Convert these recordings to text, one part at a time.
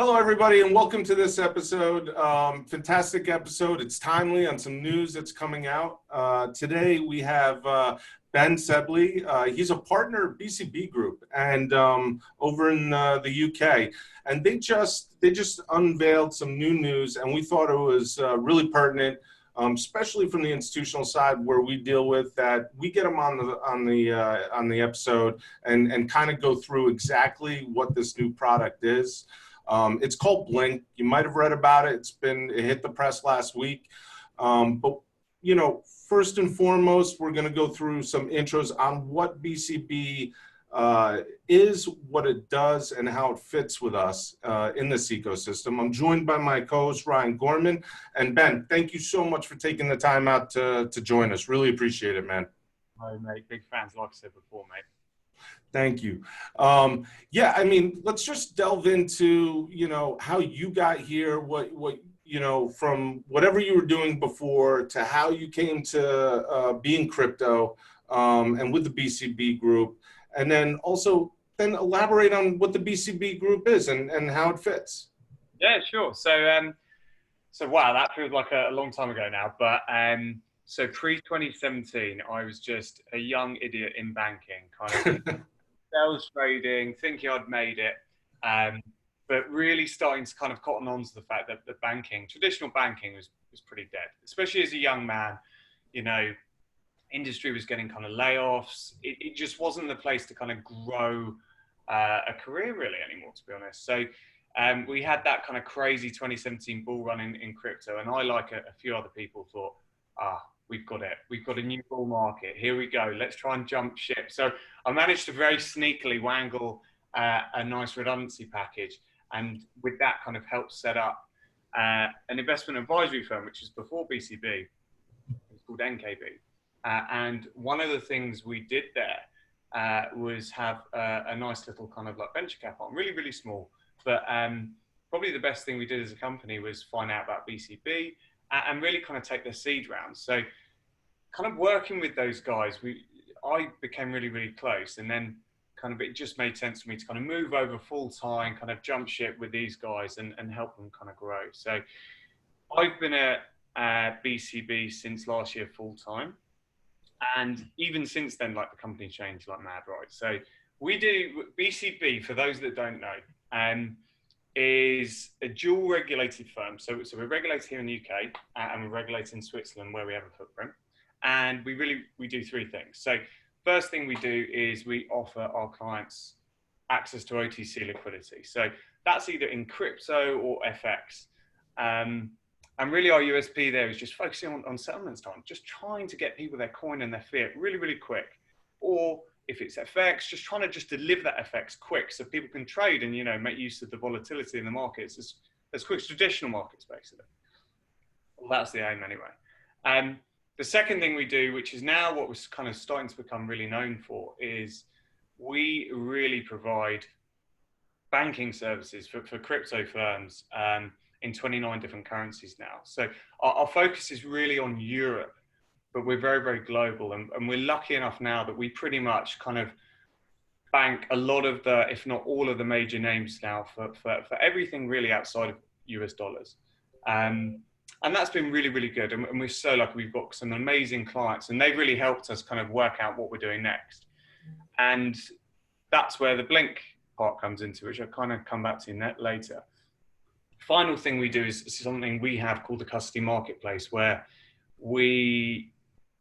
Hello, everybody, and welcome to this episode. Fantastic episode. It's timely on some news that's coming out. Today, we have Ben Sebley. He's a partner at BCB Group and over in the UK. And they just unveiled some new news, and we thought it was really pertinent, especially from the institutional side where we deal with that. We get them on the episode and kind of go through exactly what this new product is. It's called BLINC. You might have read about it. It hit the press last week. But first and foremost, we're going to go through some intros on what BCB is, what it does, and how it fits with us in this ecosystem. I'm joined by my co-host, Ryan Gorman. And Ben, thank you so much for taking the time out to join us. Really appreciate it, man. Oh, mate. Big fans, like I said before, mate. Thank you. Yeah, I mean, let's just delve into, how you got here, what from whatever you were doing before to how you came to being crypto and with the BCB Group. And then also elaborate on what the BCB Group is and how it fits. Yeah, sure. So wow, that feels like a long time ago now. But so pre-2017, I was just a young idiot in banking, kind of sales trading, thinking I'd made it, but really starting to kind of cotton on to the fact that the traditional banking was pretty dead, especially as a young man. Industry was getting kind of layoffs. It just wasn't the place to kind of grow a career really anymore, to be honest. So we had that kind of crazy 2017 bull run in crypto, and I, like a few other people, thought, we've got it. We've got a new bull market. Here we go. Let's try and jump ship. So I managed to very sneakily wangle a nice redundancy package, and with that kind of helped set up an investment advisory firm, which was before BCB. It was called NKB. And one of the things we did there was have a nice little kind of like venture cap on, really, really small. But probably the best thing we did as a company was find out about BCB and really kind of take their seed round. So kind of working with those guys, I became really, really close. And then kind of it just made sense for me to kind of move over full time, kind of jump ship with these guys and help them kind of grow. So I've been at BCB since last year full time. And even since then, like, the company changed like mad, right? So we do BCB, for those that don't know, is a dual regulated firm. So we're regulated here in the UK and we're regulated in Switzerland, where we have a footprint. And we do three things. So first thing we do is we offer our clients access to OTC liquidity. So that's either in crypto or FX. And really our USP there is just focusing on settlements time, just trying to get people their coin and their fiat really, really quick. Or if it's FX, just trying to just deliver that FX quick so people can trade and, make use of the volatility in the markets as quick as traditional markets, basically. Well, that's the aim anyway. The second thing we do, which is now what we're kind of starting to become really known for, is we really provide banking services for crypto firms in 29 different currencies now. So our focus is really on Europe, but we're very, very global. And we're lucky enough now that we pretty much kind of bank a lot of if not all of the major names now for everything really outside of US dollars. And that's been really, really good. And we're so lucky. We've got some amazing clients, and they've really helped us kind of work out what we're doing next. And that's where the BLINC part comes into, which I'll kind of come back to later. Final thing we do is something we have called the custody marketplace, where we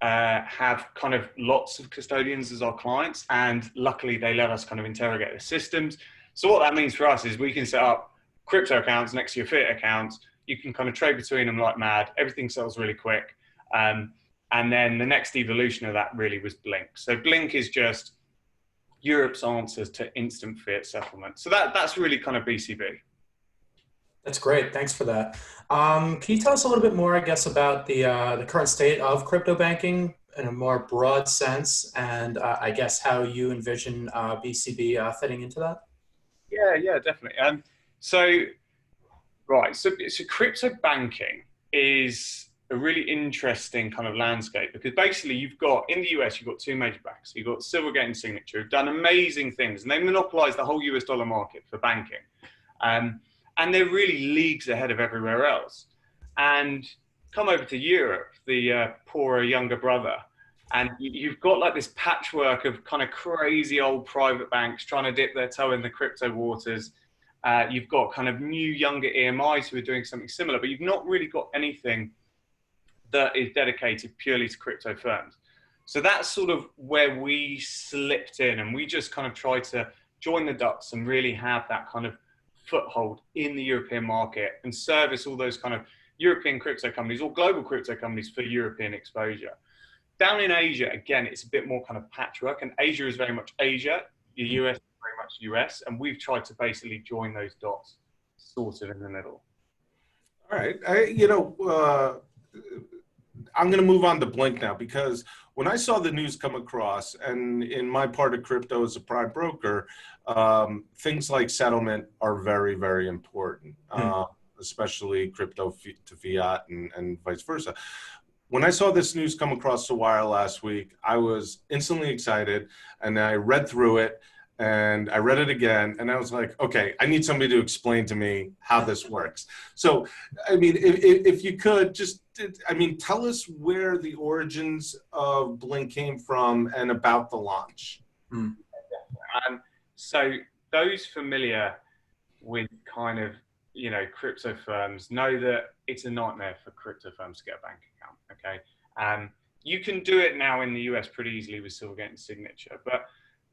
have kind of lots of custodians as our clients, and luckily they let us kind of interrogate the systems. So what that means for us is we can set up crypto accounts next to your fiat accounts. You can kind of trade between them like mad. Everything sells really quick. And then the next evolution of that really was BLINC. So BLINC is just Europe's answers to instant fiat settlement. So that's really kind of BCB. That's great. Thanks for that. Can you tell us a little bit more, I guess, about the current state of crypto banking in a more broad sense, and I guess how you envision BCB fitting into that? Yeah, definitely. So crypto banking is a really interesting kind of landscape, because basically you've got, in the US, you've got two major banks. You've got Silvergate and Signature, who've done amazing things, and they monopolize the whole US dollar market for banking. and they're really leagues ahead of everywhere else. And come over to Europe, the poorer younger brother, and you've got like this patchwork of kind of crazy old private banks trying to dip their toe in the crypto waters. You've got kind of new younger EMIs who are doing something similar, but you've not really got anything that is dedicated purely to crypto firms. So that's sort of where we slipped in, and we just kind of tried to join the dots and really have that kind of foothold in the European market and service all those kind of European crypto companies or global crypto companies for European exposure. Down in Asia, again, it's a bit more kind of patchwork, and Asia is very much Asia, the US is very much US, and we've tried to basically join those dots sort of in the middle. All right. I'm going to move on to BLINC now, because when I saw the news come across, and in my part of crypto as a prime broker, things like settlement are very, very important, especially crypto to fiat and vice versa. When I saw this news come across the wire last week, I was instantly excited, and I read through it, and I read it again, and I was like, okay, I need somebody to explain to me how this works. So, I mean, if you could just, tell us where the origins of BLINC came from and about the launch. So those familiar with kind of, crypto firms know that it's a nightmare for crypto firms to get a bank account, okay? You can do it now in the US pretty easily with Silvergate and Signature, but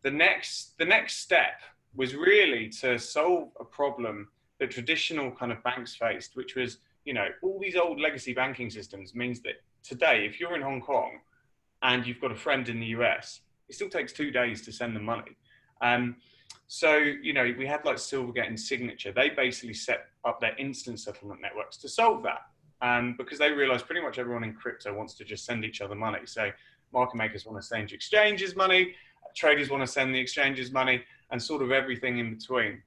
the next step was really to solve a problem that traditional kind of banks faced, which was, all these old legacy banking systems means that today, if you're in Hong Kong and you've got a friend in the US, it still takes 2 days to send them money. So, we had like Silvergate and Signature. They basically set up their instant settlement networks to solve that, because they realized pretty much everyone in crypto wants to just send each other money. So market makers want to send exchanges money, traders want to send the exchanges money, and sort of everything in between.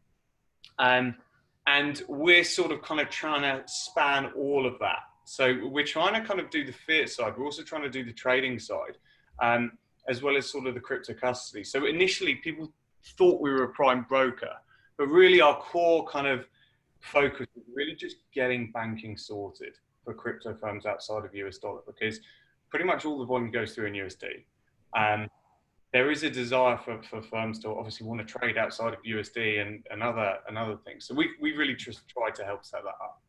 And we're sort of kind of trying to span all of that. So we're trying to kind of do the fiat side. We're also trying to do the trading side, as well as sort of the crypto custody. So initially people thought we were a prime broker, but really our core kind of focus is really just getting banking sorted for crypto firms outside of US dollar, because pretty much all the volume goes through in USD. There is a desire for firms to obviously want to trade outside of USD and other things. So we really just try to help set that up.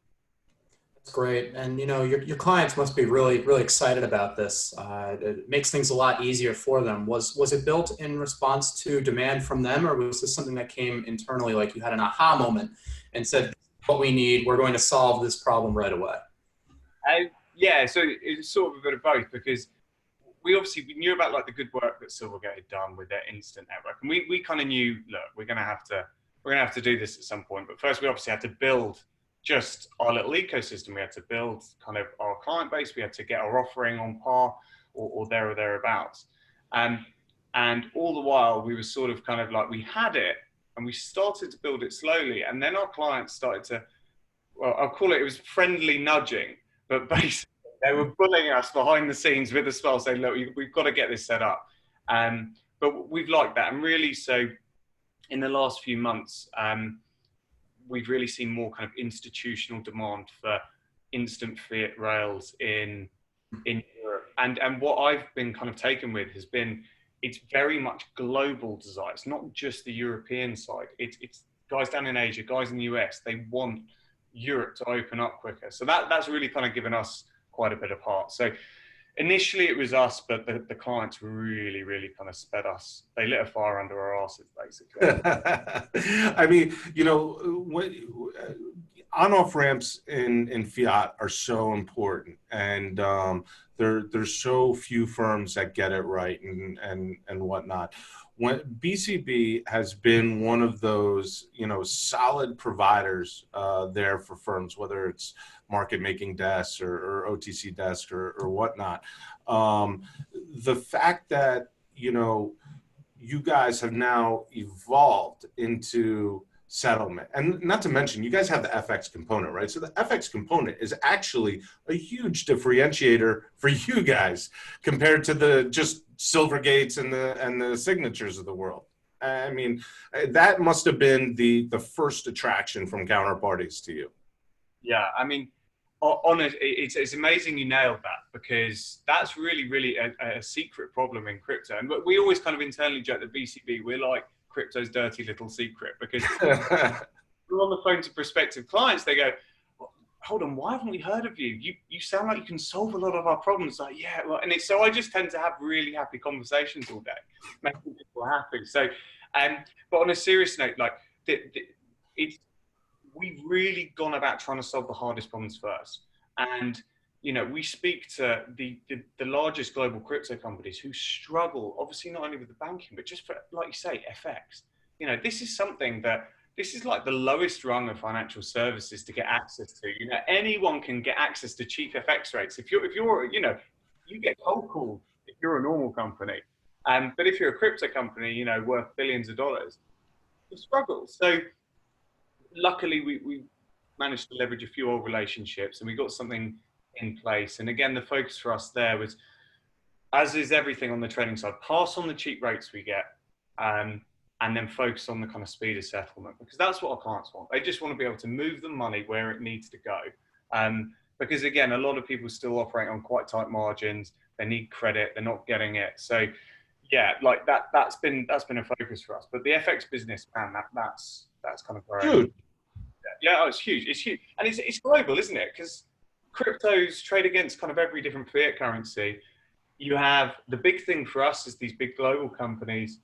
That's great. And your clients must be really, really excited about this. It makes things a lot easier for them. Was it built in response to demand from them, or was this something that came internally, like you had an aha moment and said, what we need, we're going to solve this problem right away? Yeah, so it's sort of a bit of both, because we knew about like the good work that Silvergate had done with their instant network, and we kind of knew, look, we're gonna have to do this at some point. But first, we obviously had to build just our little ecosystem. We had to build kind of our client base. We had to get our offering on par or there or thereabouts. And all the while, we were sort of kind of like, we had it, and we started to build it slowly, and then our clients started to, well, I'll call it was friendly nudging, but basically, they were bullying us behind the scenes with a smile, saying, look, we've got to get this set up. But we've liked that. And really, so in the last few months, we've really seen more kind of institutional demand for instant fiat rails in Europe. And what I've been kind of taken with has been, it's very much global desire. It's not just the European side. It's guys down in Asia, guys in the US, they want Europe to open up quicker. So that's really kind of given us quite a bit of heart. So initially it was us, but the clients really, really kind of sped us. They lit a fire under our asses, basically. I mean, on-off ramps in fiat are so important, and there's so few firms that get it right and whatnot. When BCB has been one of those, solid providers there for firms, whether it's market making desks or OTC desks or whatnot. The fact that, you guys have now evolved into settlement, and not to mention, you guys have the FX component, right? So the FX component is actually a huge differentiator for you guys compared to the just Silvergates and the Signatures of the world. I mean, that must have been the first attraction from counterparties to you. Yeah, I mean, it's amazing you nailed that, because that's really a secret problem in crypto. And we always kind of internally joke that BCB, we're like crypto's dirty little secret, because we're on the phone to prospective clients. They go, hold on, why haven't we heard of you? You sound like you can solve a lot of our problems. Like, yeah, well, and so I just tend to have really happy conversations all day, making people happy. So, but on a serious note, like we've really gone about trying to solve the hardest problems first. And, you know, we speak to the largest global crypto companies who struggle, obviously not only with the banking, but just for, like you say, FX. You know, this is something that, this is like the lowest rung of financial services to get access to. You know, anyone can get access to cheap FX rates. If you're, you know, you get cold called if you're a normal company. But if you're a crypto company, you know, worth billions of dollars, you struggle. So luckily we managed to leverage a few old relationships, and we got something in place. And again, the focus for us there was, as is everything on the trading side, pass on the cheap rates we get, and then focus on the kind of speed of settlement, because that's what our clients want. They just want to be able to move the money where it needs to go. Because again, a lot of people still operate on quite tight margins. They need credit, they're not getting it. So yeah, like that's been a focus for us. But the FX business, man, that's kind of where Dude. yeah, it's huge. It's huge. And it's global, isn't it? Because cryptos trade against kind of every different fiat currency. You have, the big thing for us is these big global companies,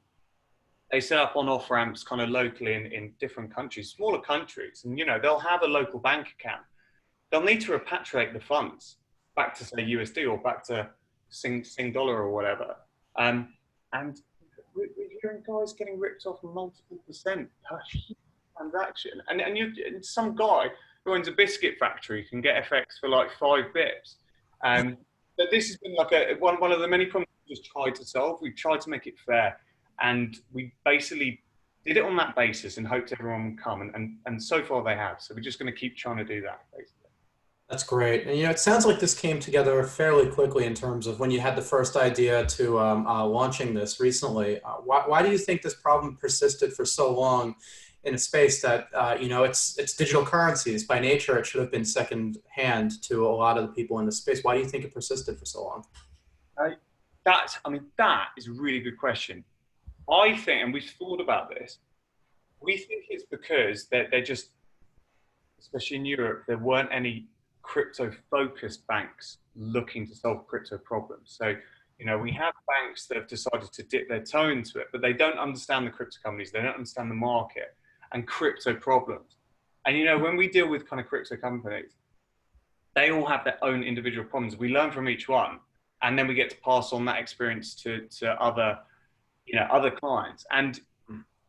they set up on off ramps kind of locally in different countries, smaller countries. And, you know, they'll have a local bank account. They'll need to repatriate the funds back to, say, USD or back to Sing dollar or whatever. And we're hearing guys getting ripped off multiple percent per transaction. And some guy who owns a biscuit factory can get FX for like 5 bips. But this has been like one of the many problems we've just tried to solve. We've tried to make it fair. And we basically did it on that basis and hoped everyone would come. And so far they have. So we're just going to keep trying to do that, basically. That's great. And, you know, it sounds like this came together fairly quickly in terms of when you had the first idea to launching this recently. Why do you think this problem persisted for so long in a space that, you know, it's digital currencies. By nature, it should have been second hand to a lot of the people in the space. Why do you think it persisted for so long? That is a really good question. I think, and we've thought about this, we think it's because they're just, especially in Europe, there weren't any crypto-focused banks looking to solve crypto problems. So, you know, we have banks that have decided to dip their toe into it, but they don't understand the crypto companies, they don't understand the market and crypto problems. And, you know, when we deal with kind of crypto companies, they all have their own individual problems. We learn from each one, and then we get to pass on that experience to other, you know, other clients. And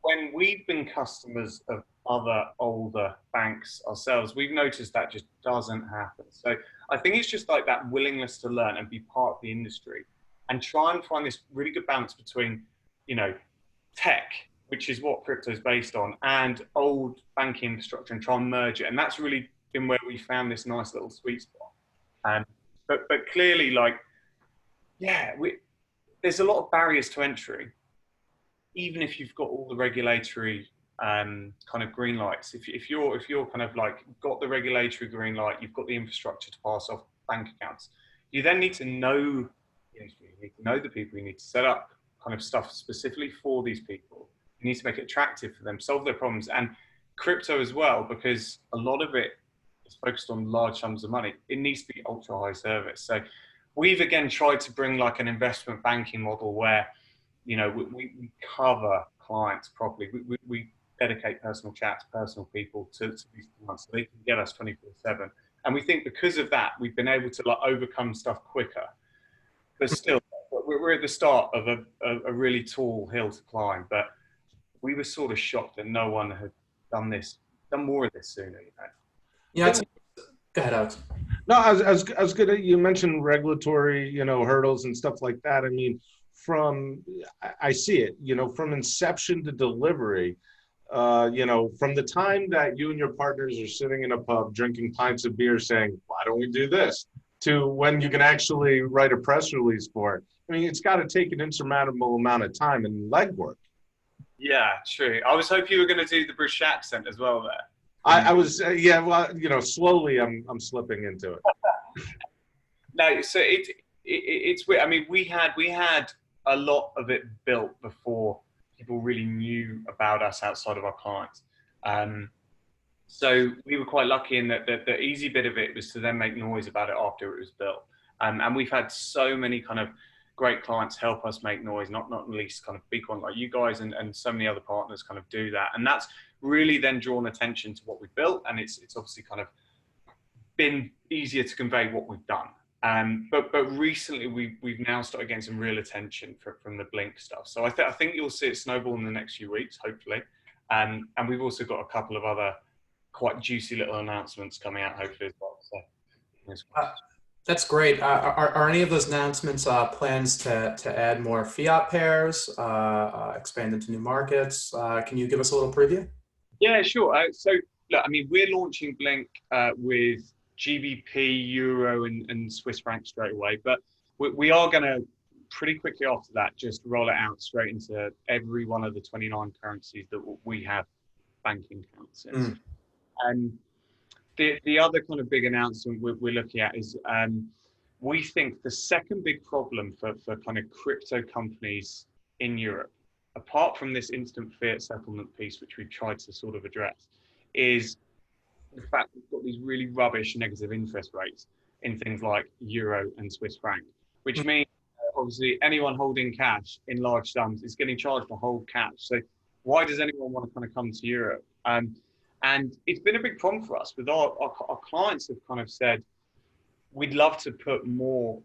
when we've been customers of other older banks ourselves, we've noticed that just doesn't happen. So I think it's just like that willingness to learn and be part of the industry and try and find this really good balance between, you know, tech, which is what crypto is based on, and old banking infrastructure, and try and merge it. And that's really been where we found this nice little sweet spot. But clearly, like, yeah, there's a lot of barriers to entry. Even if you've got all the regulatory kind of green lights, if you're kind of like got the regulatory green light, you've got the infrastructure to pass off bank accounts, you then need to know, you need to know the people, you need to set up kind of stuff specifically for these people. You need to make it attractive for them, solve their problems. And crypto as well, because a lot of it is focused on large sums of money, it needs to be ultra high service. So we've again tried to bring like an investment banking model where, you know, we cover clients properly. We dedicate personal chats, personal people to these clients so they can get us 24/7. And we think because of that, we've been able to like overcome stuff quicker. But still, we're at the start of a really tall hill to climb. But we were sort of shocked that no one had done more of this sooner, you know. Yeah, go ahead, Alex. No, I was good. You mentioned regulatory, you know, hurdles and stuff like that. I mean, I see it, you know, from inception to delivery, you know, from the time that you and your partners are sitting in a pub drinking pints of beer saying, why don't we do this, to when you can actually write a press release for it. I mean, it's got to take an insurmountable amount of time and legwork. Yeah, true. I was hoping you were going to do the British accent as well there. I was, yeah, well, slowly I'm slipping into it. No, so it's weird. I mean, we had a lot of it built before people really knew about us outside of our clients. Um, so we were quite lucky in that the easy bit of it was to then make noise about it after it was built. And we've had so many kind of great clients help us make noise, not least kind of big one like you guys and so many other partners kind of do that. And that's really then drawn attention to what we built. And it's obviously kind of been easier to convey what we've done. But recently we've now started getting some real attention from the BLINC stuff. So I think you'll see it snowball in the next few weeks, hopefully. And we've also got a couple of other quite juicy little announcements coming out, hopefully as well. So, That's great. Are any of those announcements plans to add more Fiat pairs, expand into new markets? Can you give us a little preview? Yeah, sure. So, look, I mean, we're launching BLINC with GBP, Euro, and Swiss franc straight away, but we are going to pretty quickly after that just roll it out straight into every one of the 29 currencies that we have banking accounts in. And the other kind of big announcement we're looking at is we think the second big problem for kind of crypto companies in Europe, apart from this instant fiat settlement piece, which we've tried to sort of address, is the fact we've got these really rubbish negative interest rates in things like Euro and Swiss franc, which means obviously anyone holding cash in large sums is getting charged to hold cash. So why does anyone want to kind of come to Europe? And it's been a big problem for us with our clients have kind of said, we'd love to put more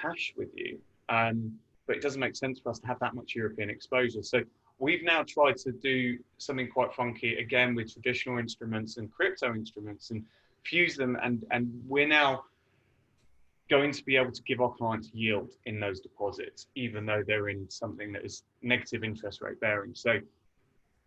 cash with you, but it doesn't make sense for us to have that much European exposure. So we've now tried to do something quite funky again with traditional instruments and crypto instruments and fuse them. And we're now going to be able to give our clients yield in those deposits, even though they're in something that is negative interest rate bearing. So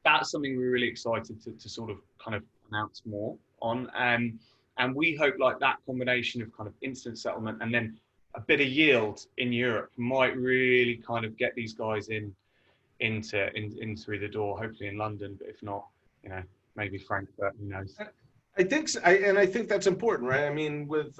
that's something we're really excited to sort of kind of announce more on. And we hope like that combination of kind of instant settlement and then a bit of yield in Europe might really kind of get these guys in through the door, hopefully in London, but if not, maybe Frankfurt, who knows. I think so, I think that's important, right? I mean, with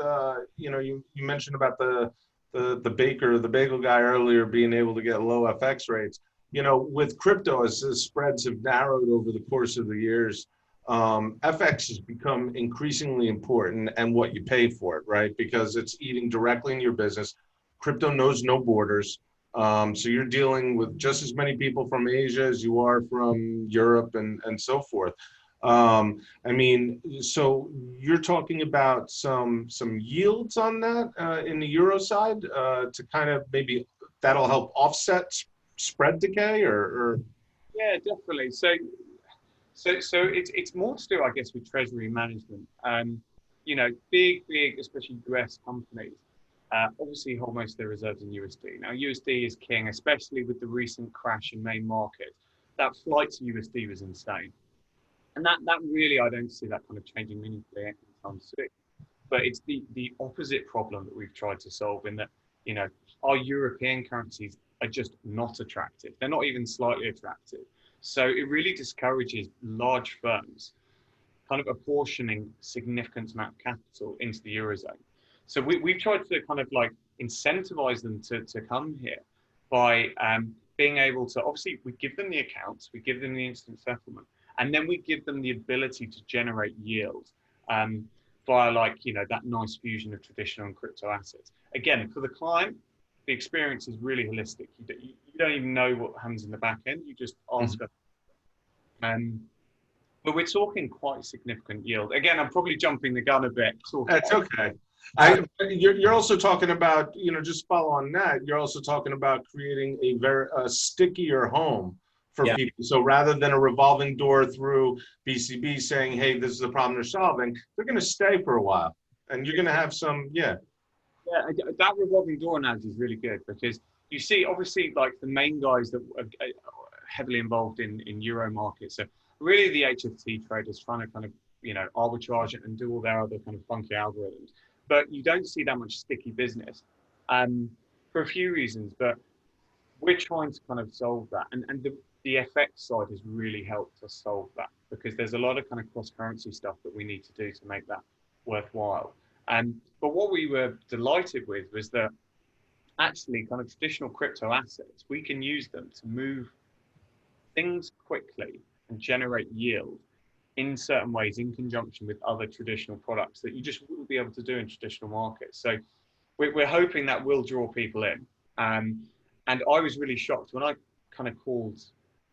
you mentioned about the baker, the bagel guy earlier being able to get low FX rates. With crypto, as the spreads have narrowed over the course of the years, FX has become increasingly important and what you pay for it, right? Because it's eating directly in your business. Crypto knows no borders. So you're dealing with just as many people from Asia as you are from Europe and so forth. I mean, so you're talking about some yields on that in the Euro side to kind of maybe that'll help offset spread decay or Yeah, definitely. So it's more to do, I guess, with treasury management. Big, especially US companies, obviously hold most of their reserves in USD. Now, USD is king, especially with the recent crash in main markets. That flight to USD was insane. And that really, I don't see that kind of changing meaningfully anytime soon. But it's the opposite problem that we've tried to solve in that, our European currencies are just not attractive. They're not even slightly attractive. So it really discourages large firms kind of apportioning significant amount of capital into the Eurozone. So we've tried to kind of like incentivize them to come here by being able to, obviously we give them the accounts, we give them the instant settlement, and then we give them the ability to generate yield via that nice fusion of traditional and crypto assets. Again, for the client, the experience is really holistic. You don't even know what happens in the back end. You just ask us. But we're talking quite significant yield. Again, I'm probably jumping the gun a bit. That's okay. You're also talking about, just follow on that. You're also talking about creating a very stickier home for people. So rather than a revolving door through BCB saying, hey, this is the problem they're solving, they're going to stay for a while. And you're going to have some, Yeah, that revolving door analogy is really good because you see, obviously, like the main guys that are heavily involved in Euro markets. So really the HFT traders trying to kind of, arbitrage it and do all their other kind of funky algorithms. But you don't see that much sticky business for a few reasons. But we're trying to kind of solve that. And the FX side has really helped us solve that, because there's a lot of kind of cross-currency stuff that we need to do to make that worthwhile. But what we were delighted with was that actually kind of traditional crypto assets, we can use them to move things quickly and generate yield in certain ways in conjunction with other traditional products that you just wouldn't be able to do in traditional markets. So we're hoping that will draw people in. And I was really shocked when I kind of called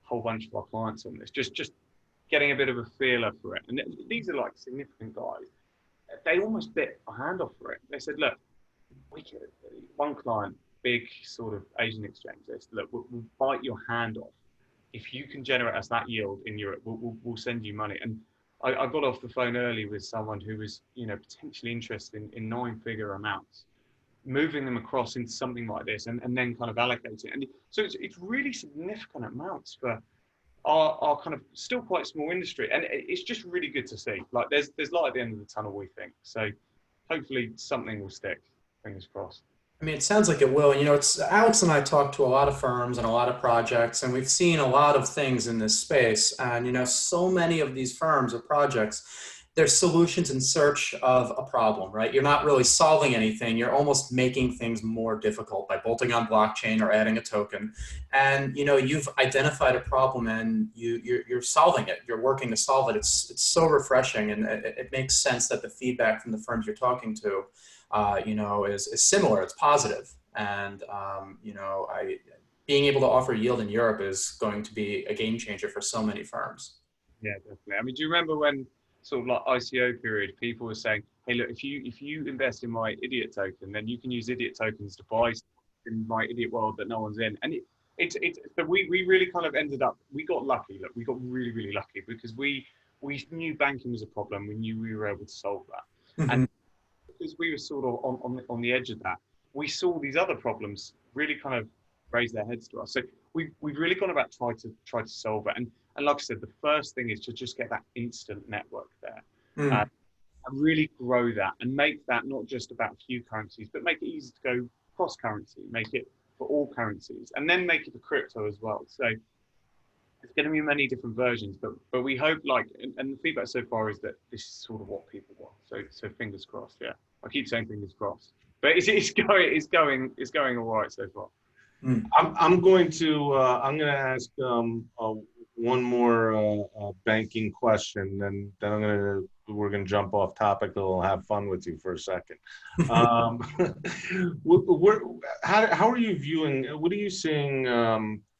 a whole bunch of our clients on this, just getting a bit of a feeler for it. And these are like significant guys. They almost bit a hand off for it. They said, look, one client, big sort of Asian exchange, they said, look, we'll bite your hand off. If you can generate us that yield in Europe, we'll send you money. And I got off the phone early with someone who was, potentially interested in 9-figure amounts, moving them across into something like this, and then kind of allocating it. And so it's really significant amounts for our kind of still quite small industry. And it's just really good to see. Like there's light at the end of the tunnel, we think. So hopefully something will stick, fingers crossed. I mean, it sounds like it will. And, it's Alex and I talk to a lot of firms and a lot of projects, and we've seen a lot of things in this space. And, so many of these firms or projects, they're solutions in search of a problem, right? You're not really solving anything. You're almost making things more difficult by bolting on blockchain or adding a token. And, you've identified a problem and you're solving it. You're working to solve it. It's so refreshing. And it makes sense that the feedback from the firms you're talking to is similar. It's positive. And, being able to offer yield in Europe is going to be a game changer for so many firms. Yeah, definitely. I mean, do you remember when sort of like ICO period, people were saying, hey, look, if you invest in my idiot token, then you can use idiot tokens to buy in my idiot world that no one's in. And but we really kind of ended up, we got lucky. Look, we got really, really lucky because we knew banking was a problem. We knew we were able to solve that. Mm-hmm. And because we were sort of on the edge of that, we saw these other problems really kind of raise their heads to us. So we've really gone about try to solve it. And like I said, the first thing is to just get that instant network there and really grow that and make that not just about a few currencies, but make it easy to go cross currency, make it for all currencies, and then make it for crypto as well. So it's going to be many different versions, but we hope and the feedback so far is that this is sort of what people want. So fingers crossed. Yeah, I keep saying fingers crossed, but it's going all right so far. I'm going to ask one more banking question, and then we're gonna jump off topic. We'll have fun with you for a second. How are you viewing? What are you seeing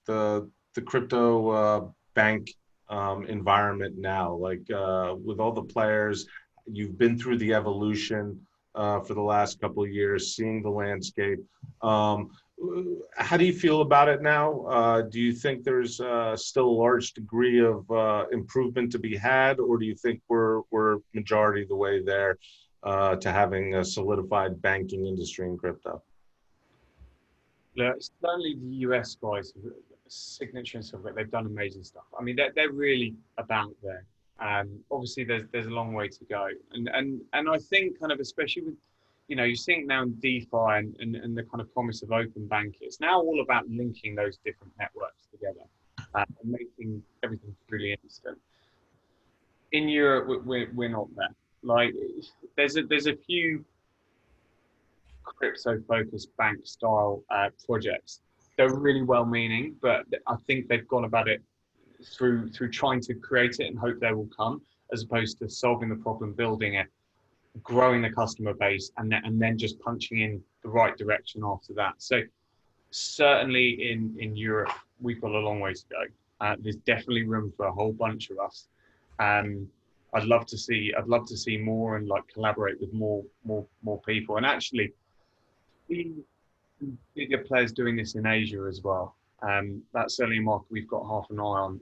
the crypto bank environment now? Like with all the players, you've been through the evolution for the last couple of years, seeing the landscape. How do you feel about it now? Do you think there's still a large degree of improvement to be had, or do you think we're majority of the way there to having a solidified banking industry in crypto? Look, certainly the US guys, Signature and stuff, they've done amazing stuff. I mean, they're really about there. Obviously, there's a long way to go, and I think kind of especially with you're seeing it now in DeFi and the kind of promise of open banking. It's now all about linking those different networks together and making everything really instant. In Europe, we're not there. Like there's a few crypto-focused bank-style projects. They're really well-meaning, but I think they've gone about it through trying to create it and hope they will come, as opposed to solving the problem, building it, growing the customer base, and then just punching in the right direction after that. So certainly in Europe, we've got a long way to go. There's definitely room for a whole bunch of us. I'd love to see more and collaborate with more people, and actually bigger players doing this in Asia as well. That's certainly a market we've got half an eye on.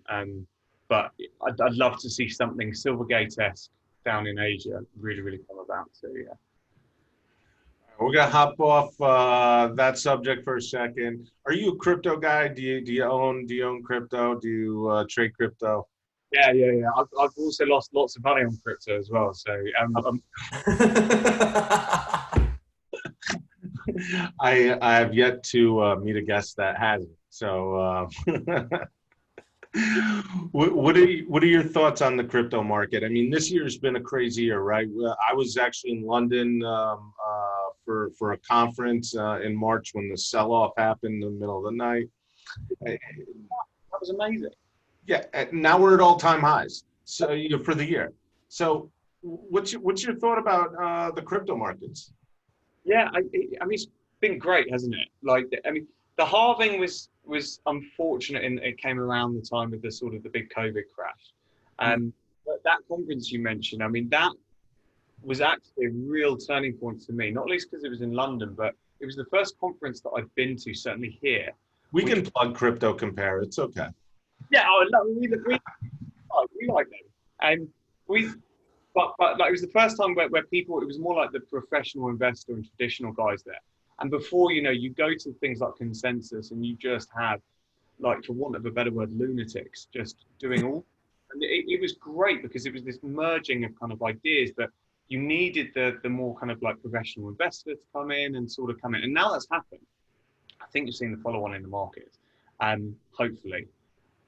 But I'd love to see something Silvergate-esque down in Asia really come about. So yeah. We're gonna hop off that subject for a second. Are you a crypto guy? Do you own crypto? Do you trade crypto? Yeah. I've also lost lots of money on crypto as well. So I have yet to meet a guest that hasn't. So What are your thoughts on the crypto market? I mean, this year's been a crazy year, right? I was actually in London for a conference in March when the sell-off happened in the middle of the night. That was amazing. Yeah, and now we're at all-time highs. So for the year. So what's your thought about the crypto markets? Yeah, I mean, it's been great, hasn't it? Like, I mean, the halving was unfortunate in it came around the time of the sort of the big COVID crash. But that conference you mentioned, I mean, that was actually a real turning point for me, not least because it was in London, but it was the first conference that I've been to, certainly here. We can plug Crypto Compare. It's okay. Yeah, we like them. And but like it was the first time where people, it was more like the professional investor and traditional guys there. And before, you go to things like Consensus and you just have, like, for want of a better word, lunatics just doing all. And it was great because it was this merging of kind of ideas, but you needed the more kind of like professional investor to come in and sort of come in. And now that's happened. I think you've seen the follow-on in the market, hopefully.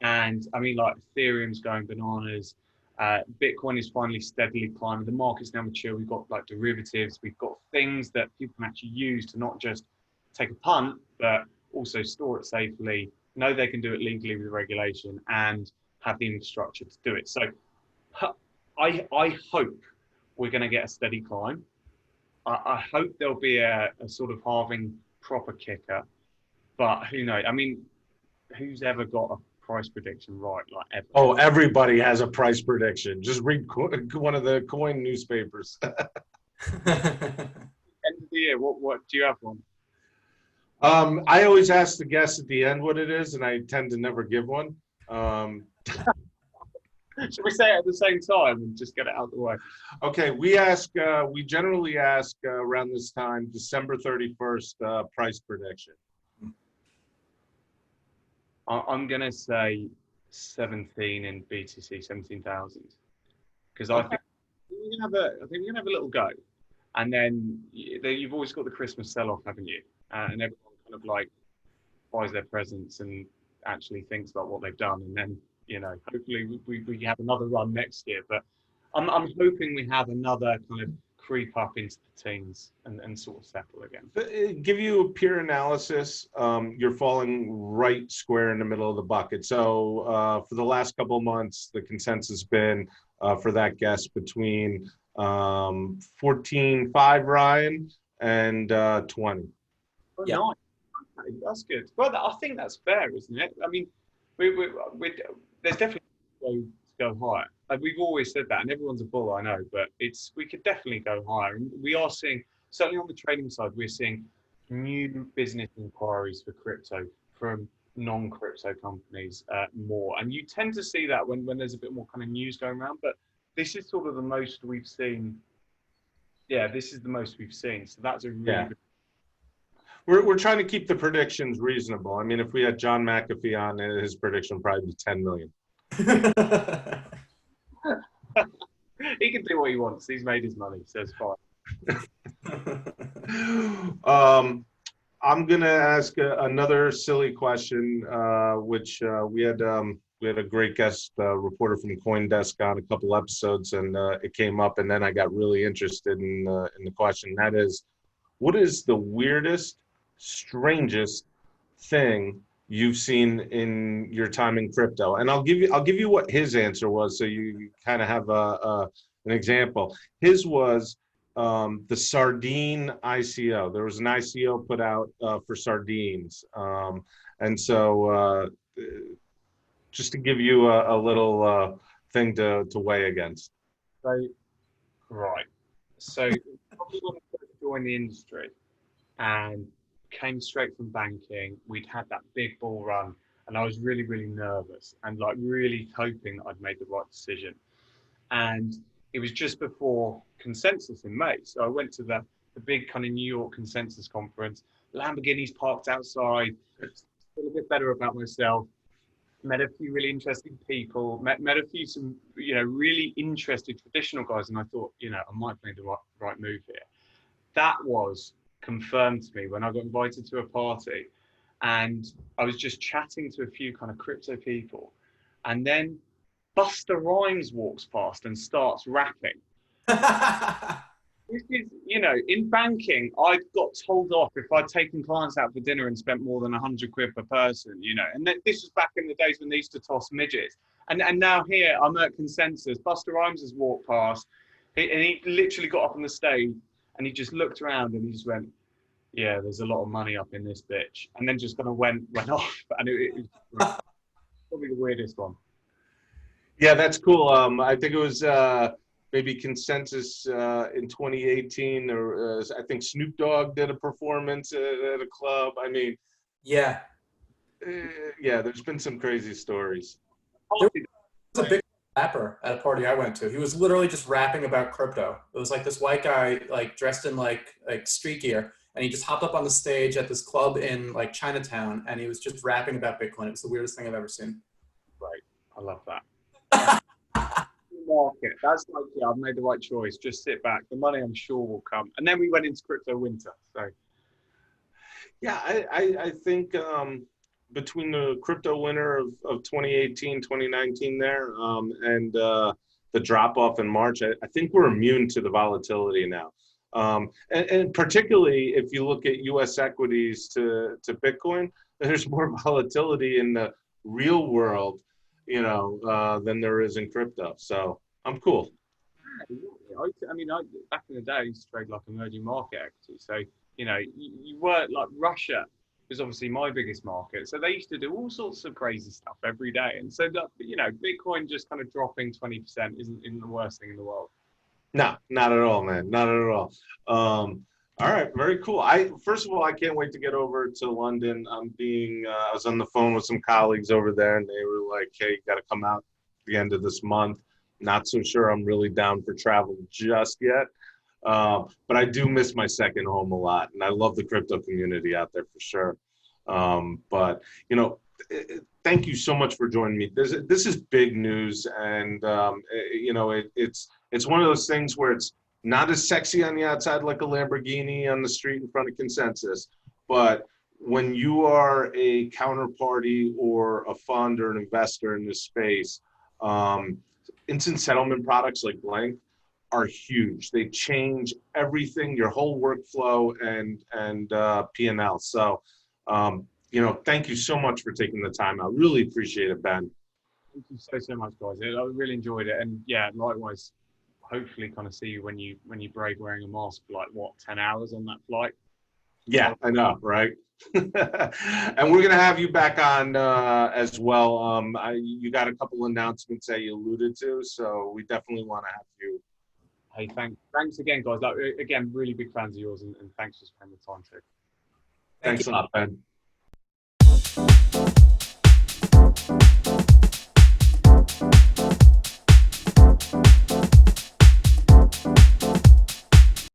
And I mean, like, Ethereum's going bananas. Bitcoin is finally steadily climbing. The market's now mature. We've got like derivatives. We've got things that people can actually use to not just take a punt, but also store it safely, know they can do it legally with regulation, and have the infrastructure to do it. So I hope we're going to get a steady climb. I hope there'll be a sort of halving proper kicker, but who knows? I mean, who's ever got a price prediction right? Like, ever? Oh, everybody has a price prediction. Just read one of the coin newspapers. End of the year, what do you have one? I always ask the guests at the end what it is, and I tend to never give one. Should we say it at the same time and just get it out of the way? Okay, we generally ask around this time, December 31st, price prediction. I'm going to say 17 in BTC, 17,000. Because I think we're going to have a little go. And then you've always got the Christmas sell-off, haven't you? And everyone kind of like buys their presents and actually thinks about what they've done. And then, hopefully we have another run next year. But I'm hoping we have another kind of creep up into the teens and sort of settle again. Give you a peer analysis, you're falling right square in the middle of the bucket. So for the last couple of months, the consensus has been for that guess between 14.5, Ryan, and 20. Oh, yeah. Nice. Okay, that's good. Well, I think that's fair, isn't it? I mean, there's definitely to go higher. Like, we've always said that, and everyone's a bull, I know, but we could definitely go higher. And we are seeing, certainly on the trading side, we're seeing new business inquiries for crypto from non-crypto companies more. And you tend to see that when there's a bit more kind of news going around, but this is sort of the most we've seen. Yeah, this is the most we've seen. So that's a really good. We're trying to keep the predictions reasonable. I mean, if we had John McAfee on, his prediction would probably be 10 million. He can do what he wants. He's made his money, so it's fine. I'm gonna ask another silly question, which we had a great guest reporter from CoinDesk on a couple episodes, and it came up, and then I got really interested in the question. That is, what is the weirdest, strangest thing you've seen in your time in crypto? And I'll give you what his answer was, so you kind of have an example. His was the sardine ICO. There was an ICO put out for sardines, and so just to give you a little thing to weigh against. Right. So probably when I first joined the industry and came straight from banking, we'd had that big bull run, and I was really, really nervous and like really hoping that I'd made the right decision. And it was just before Consensus in May. So I went to the big kind of New York Consensus conference, Lamborghinis parked outside, feel a bit better about myself, met a few really interesting people, met a few some, really interested traditional guys. And I thought, I might have made the right move here. That was confirmed to me when I got invited to a party, and I was just chatting to a few kind of crypto people, And then Busta Rhymes walks past and starts rapping. This is, you know, in banking, I got told off if I'd taken clients out for dinner and spent more than 100 quid per person, you know. And this was back in the days when they used to toss midgets. And now here, I'm at Consensus. Busta Rhymes has walked past, and he literally got up on the stage, and he just looked around and he just went, "Yeah, there's a lot of money up in this bitch," and then just kind of went off. And it was probably the weirdest one. Yeah, that's cool. I think it was maybe Consensus in 2018, or I think Snoop Dogg did a performance at a club. I mean, Yeah. Yeah, there's been some crazy stories. There was a big rapper at a party I went to. He was literally just rapping about crypto. It was like this white guy, like dressed in like street gear, and he just hopped up on the stage at this club in like Chinatown, and he was just rapping about Bitcoin. It was the weirdest thing I've ever seen. Right, I love that. Market. That's like, yeah, I've made the right choice. Just sit back. The money, I'm sure, will come. And then we went into crypto winter. So, yeah, I think between the crypto winter of 2018, 2019 there, and the drop off in March, I think we're immune to the volatility now. And particularly if you look at U.S. equities to Bitcoin, there's more volatility in the real world, you know, than there is in crypto. So I'm cool. I mean, back in the day, I used to trade like emerging market equity. So, you know, you work like Russia is obviously my biggest market. So they used to do all sorts of crazy stuff every day. And so, that, you know, Bitcoin just kind of dropping 20% isn't the worst thing in the world. No, not at all, man. Not at all. All right, very cool. First of all, I can't wait to get over to London. I was on the phone with some colleagues over there, and they were like, "Hey, you got to come out at the end of this month." Not so sure I'm really down for travel just yet, but I do miss my second home a lot, and I love the crypto community out there for sure. But you know, thank you so much for joining me. This is big news, and you know, it's one of those things where it's not as sexy on the outside like a Lamborghini on the street in front of Consensus, but when you are a counterparty or a fund or an investor in this space, instant settlement products like BLINC are huge. They change everything, your whole workflow and P&L. So, you know, thank you so much for taking the time out. Really appreciate it, Ben. Thank you so much, guys. I really enjoyed it. And yeah, likewise, hopefully kind of see you when you brave wearing a mask for like, what, 10 hours on that flight? Yeah, I know, right? And we're going to have you back on as well. You got a couple announcements that you alluded to, so we definitely want to have you. Hey, thanks again, guys. Like, again, really big fans of yours, and thanks for spending the time too. Thanks a lot, Ben.